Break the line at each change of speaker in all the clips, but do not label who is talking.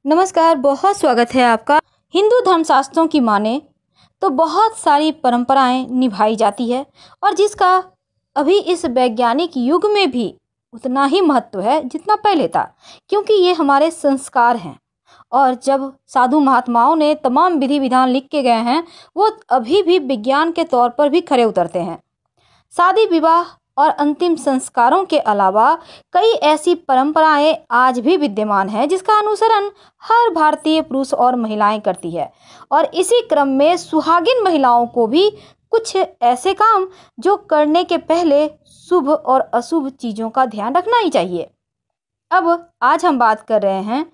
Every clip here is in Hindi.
नमस्कार, बहुत स्वागत है आपका। हिंदू धर्मशास्त्रों की माने तो बहुत सारी परंपराएं निभाई जाती है और जिसका अभी इस वैज्ञानिक युग में भी उतना ही महत्व है जितना पहले था, क्योंकि ये हमारे संस्कार हैं। और जब साधु महात्माओं ने तमाम विधि विधान लिख के गए हैं, वो अभी भी विज्ञान के तौर पर भी खरे उतरते हैं। शादी विवाह और अंतिम संस्कारों के अलावा कई ऐसी परंपराएं आज भी विद्यमान हैं जिसका अनुसरण हर भारतीय पुरुष और महिलाएं करती है। और इसी क्रम में सुहागिन महिलाओं को भी कुछ ऐसे काम जो करने के पहले शुभ और अशुभ चीज़ों का ध्यान रखना ही चाहिए। अब आज हम बात कर रहे हैं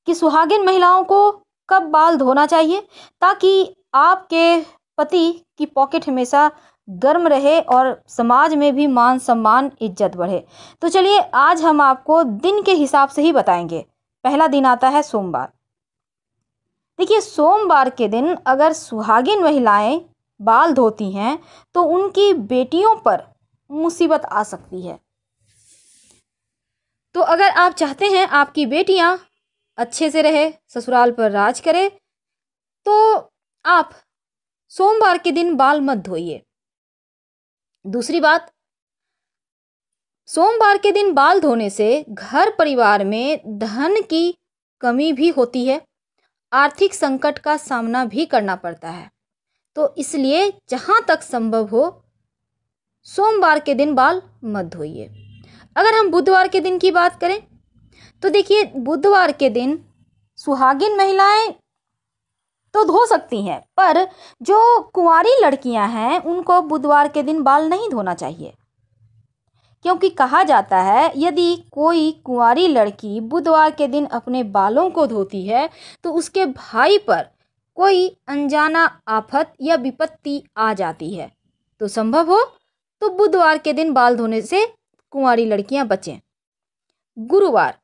कि सुहागिन महिलाओं को कब बाल धोना चाहिए ताकि आपके पति की पॉकेट हमेशा गर्म रहे और समाज में भी मान सम्मान इज्जत बढ़े। तो चलिए आज हम आपको दिन के हिसाब से ही बताएंगे। पहला दिन आता है सोमवार। देखिए, सोमवार के दिन अगर सुहागिन महिलाएं बाल धोती हैं तो उनकी बेटियों पर मुसीबत आ सकती है। तो अगर आप चाहते हैं आपकी बेटियां अच्छे से रहे, ससुराल पर राज करे, तो आप सोमवार के दिन बाल मत धोइए। दूसरी बात, सोमवार के दिन बाल धोने से घर परिवार में धन की कमी भी होती है, आर्थिक संकट का सामना भी करना पड़ता है। तो इसलिए जहाँ तक संभव हो सोमवार के दिन बाल मत धोइए। अगर हम बुधवार के दिन की बात करें तो देखिए, बुधवार के दिन सुहागिन महिलाएं तो धो सकती हैं, पर जो कुंवारी लड़कियां हैं उनको बुधवार के दिन बाल नहीं धोना चाहिए, क्योंकि कहा जाता है यदि कोई कुंवारी लड़की बुधवार के दिन अपने बालों को धोती है तो उसके भाई पर कोई अनजाना आफत या विपत्ति आ जाती है। तो संभव हो तो बुधवार के दिन बाल धोने से कुंवारी लड़कियां बचें। गुरुवार,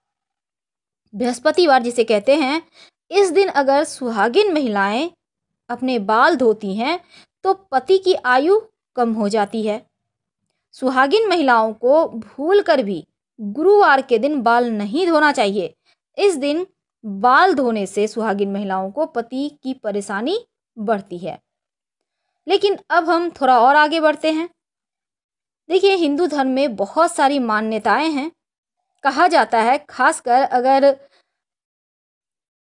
बृहस्पतिवार जिसे कहते हैं, इस दिन अगर सुहागिन महिलाएं अपने बाल धोती हैं तो पति की आयु कम हो जाती है। सुहागिन महिलाओं को भूलकर भी गुरुवार के दिन बाल नहीं धोना चाहिए। इस दिन बाल धोने से सुहागिन महिलाओं को पति की परेशानी बढ़ती है। लेकिन अब हम थोड़ा और आगे बढ़ते हैं। देखिए, हिंदू धर्म में बहुत सारी मान्यताएं हैं। कहा जाता है, खासकर अगर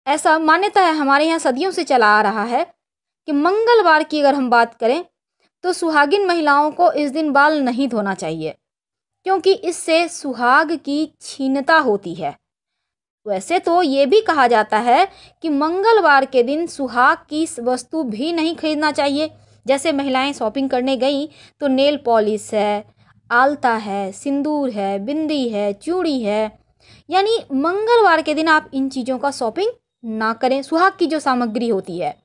ऐसा मान्यता है, हमारे यहाँ सदियों से चला आ रहा है कि मंगलवार की अगर हम बात करें तो सुहागिन महिलाओं को इस दिन बाल नहीं धोना चाहिए, क्योंकि इससे सुहाग की क्षीणता होती है। वैसे तो ये भी कहा जाता है कि मंगलवार के दिन सुहाग की वस्तु भी नहीं खरीदना चाहिए। जैसे महिलाएं शॉपिंग करने गई तो नेल पॉलिश है, आलता है, सिंदूर है, बिंदी है, चूड़ी है, यानी मंगलवार के दिन आप इन चीज़ों का शॉपिंग ना करें, सुहाग की जो सामग्री होती है।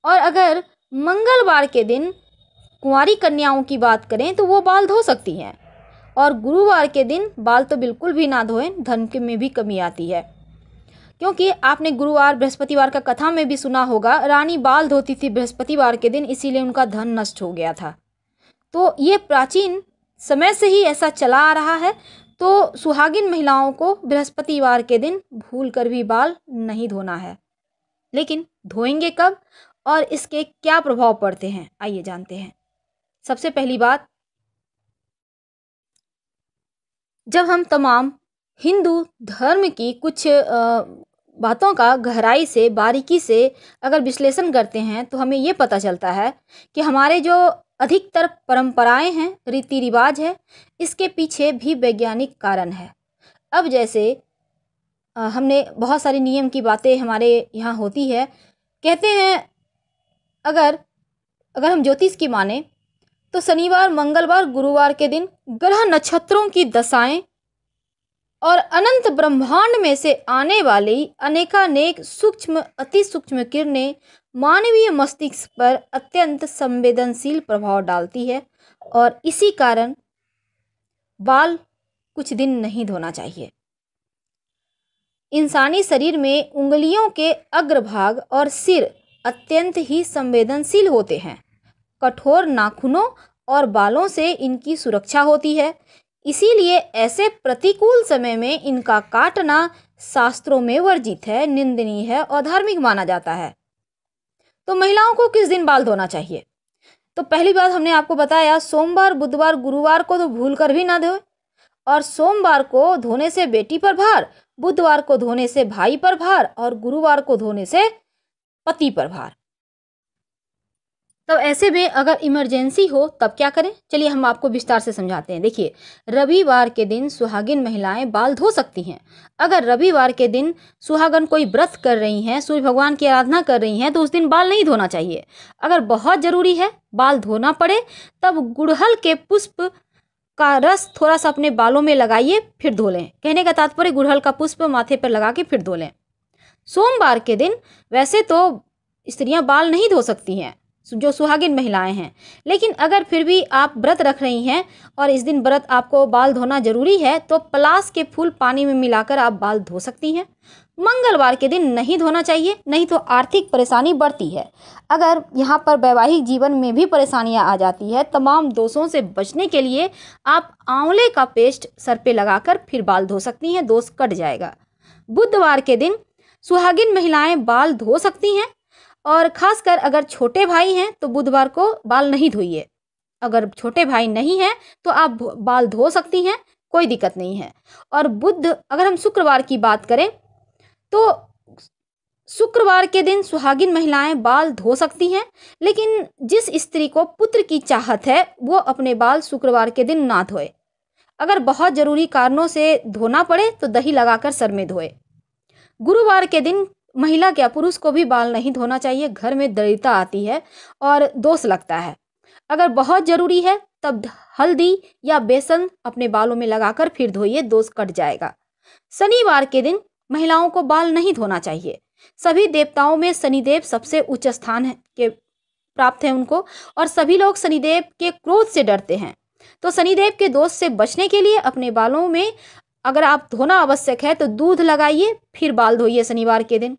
और अगर मंगलवार के दिन कुंवारी कन्याओं की बात करें तो वो बाल धो सकती हैं। और गुरुवार के दिन बाल तो बिल्कुल भी ना धोएं, धन के में भी कमी आती है। क्योंकि आपने गुरुवार बृहस्पतिवार का कथा में भी सुना होगा, रानी बाल धोती थी बृहस्पतिवार के दिन, इसीलिए उनका धन नष्ट हो गया था। तो ये प्राचीन समय से ही ऐसा चला आ रहा है। तो सुहागिन महिलाओं को बृहस्पतिवार के दिन भूल कर भी बाल नहीं धोना है। लेकिन धोएंगे कब और इसके क्या प्रभाव पड़ते हैं, आइए जानते हैं। सबसे पहली बात, जब हम तमाम हिंदू धर्म की कुछ बातों का गहराई से, बारीकी से अगर विश्लेषण करते हैं तो हमें ये पता चलता है कि हमारे जो अधिकतर परंपराएं हैं, रीति रिवाज है, इसके पीछे भी वैज्ञानिक कारण है। अब जैसे हमने बहुत सारी नियम की बातें हमारे यहाँ होती है। कहते हैं अगर हम ज्योतिष की माने तो शनिवार, मंगलवार, गुरुवार के दिन ग्रह नक्षत्रों की दशाएं और अनंत ब्रह्मांड में से आने वाली अनेकानेक सूक्ष्म, अति सूक्ष्म किरणें मानवीय मस्तिष्क पर अत्यंत संवेदनशील प्रभाव डालती है। और इसी कारण बाल कुछ दिन नहीं धोना चाहिए। इंसानी शरीर में उंगलियों के अग्रभाग और सिर अत्यंत ही संवेदनशील होते हैं। कठोर नाखूनों और बालों से इनकी सुरक्षा होती है, इसीलिए ऐसे प्रतिकूल समय में इनका काटना शास्त्रों में वर्जित है, निंदनीय है और धार्मिक माना जाता है। तो महिलाओं को किस दिन बाल धोना चाहिए? तो पहली बात हमने आपको बताया, सोमवार, बुधवार, गुरुवार को तो भूल कर भी ना धोए। और सोमवार को धोने से बेटी पर भार, बुधवार को धोने से भाई पर भार और गुरुवार को धोने से पति पर भार। तब ऐसे में अगर इमरजेंसी हो तब क्या करें? चलिए हम आपको विस्तार से समझाते हैं। देखिए, रविवार के दिन सुहागिन महिलाएं बाल धो सकती हैं। अगर रविवार के दिन सुहागन कोई व्रत कर रही हैं, सूर्य भगवान की आराधना कर रही हैं, तो उस दिन बाल नहीं धोना चाहिए। अगर बहुत जरूरी है बाल धोना पड़े, तब गुड़हल के पुष्प का रस थोड़ा सा अपने बालों में लगाइए, फिर धो लें। कहने का तात्पर्य गुड़हल का पुष्प माथे पर लगा के फिर धो लें। सोमवार के दिन वैसे तो स्त्रियां बाल नहीं धो सकती हैं, जो सुहागिन महिलाएं हैं, लेकिन अगर फिर भी आप व्रत रख रही हैं और इस दिन व्रत आपको बाल धोना जरूरी है, तो पलास के फूल पानी में मिलाकर आप बाल धो सकती हैं। मंगलवार के दिन नहीं धोना चाहिए, नहीं तो आर्थिक परेशानी बढ़ती है। अगर यहाँ पर वैवाहिक जीवन में भी परेशानियाँ आ जाती है, तमाम दोषों से बचने के लिए आप आंवले का पेस्ट सर पे लगाकर फिर बाल धो सकती हैं, दोष कट जाएगा। बुधवार के दिन सुहागिन महिलाएं बाल धो सकती हैं, और खासकर अगर छोटे भाई हैं तो बुधवार को बाल नहीं धोइए। अगर छोटे भाई नहीं हैं तो आप बाल धो सकती हैं, कोई दिक्कत नहीं है। और अगर हम शुक्रवार की बात करें तो शुक्रवार के दिन सुहागिन महिलाएं बाल धो सकती हैं, लेकिन जिस स्त्री को पुत्र की चाहत है वो अपने बाल शुक्रवार के दिन ना धोए। अगर बहुत जरूरी कारणों से धोना पड़े तो दही लगाकर सर में धोए। गुरुवार के दिन महिला क्या पुरुष को भी बाल नहीं धोना चाहिए, घर में दरिद्रता आती है और दोष लगता है। अगर बहुत जरूरी है तब हल्दी या बेसन अपने बालों में लगाकर फिर धोइए, दोष कट जाएगा। शनिवार के दिन महिलाओं को बाल नहीं धोना चाहिए। सभी देवताओं में शनिदेव सबसे उच्च स्थान है के प्राप्त है उनको, और सभी लोग शनिदेव के क्रोध से डरते हैं। तो शनिदेव के दोष से बचने के लिए अपने बालों में अगर आप धोना आवश्यक है तो दूध लगाइए, फिर बाल धोइए शनिवार के दिन।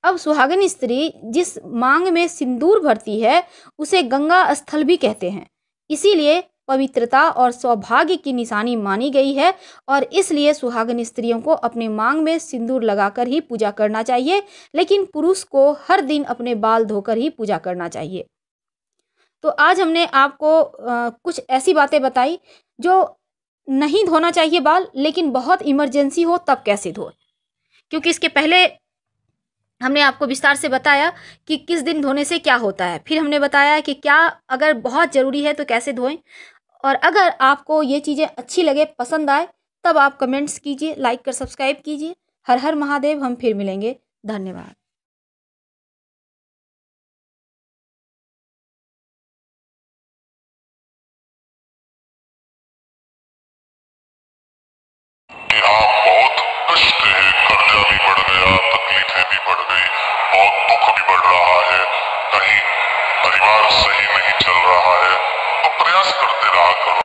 अब सुहागिन स्त्री जिस मांग में सिंदूर भरती है उसे गंगा स्थल भी कहते हैं, इसीलिए पवित्रता और सौभाग्य की निशानी मानी गई है, और इसलिए सुहागिन स्त्रियों को अपने मांग में सिंदूर लगाकर ही पूजा करना चाहिए, लेकिन पुरुष को हर दिन अपने बाल धोकर ही पूजा करना चाहिए। तो आज हमने आपको कुछ ऐसी बातें बताई जो नहीं धोना चाहिए बाल, लेकिन बहुत इमरजेंसी हो तब कैसे धोए, क्योंकि इसके पहले हमने आपको विस्तार से बताया कि किस दिन धोने से क्या होता है। फिर हमने बताया कि क्या अगर बहुत ज़रूरी है तो कैसे धोएं। और अगर आपको ये चीज़ें अच्छी लगे, पसंद आए, तब आप कमेंट्स कीजिए, लाइक कर सब्सक्राइब कीजिए। हर हर महादेव। हम फिर मिलेंगे। धन्यवाद।
कि आप बहुत कष्ट है, कर्जा भी बढ़ गया, तकलीफें भी बढ़ गई, बहुत दुख भी बढ़ रहा है, कहीं परिवार सही नहीं चल रहा है, तो प्रयास करते रहा करो।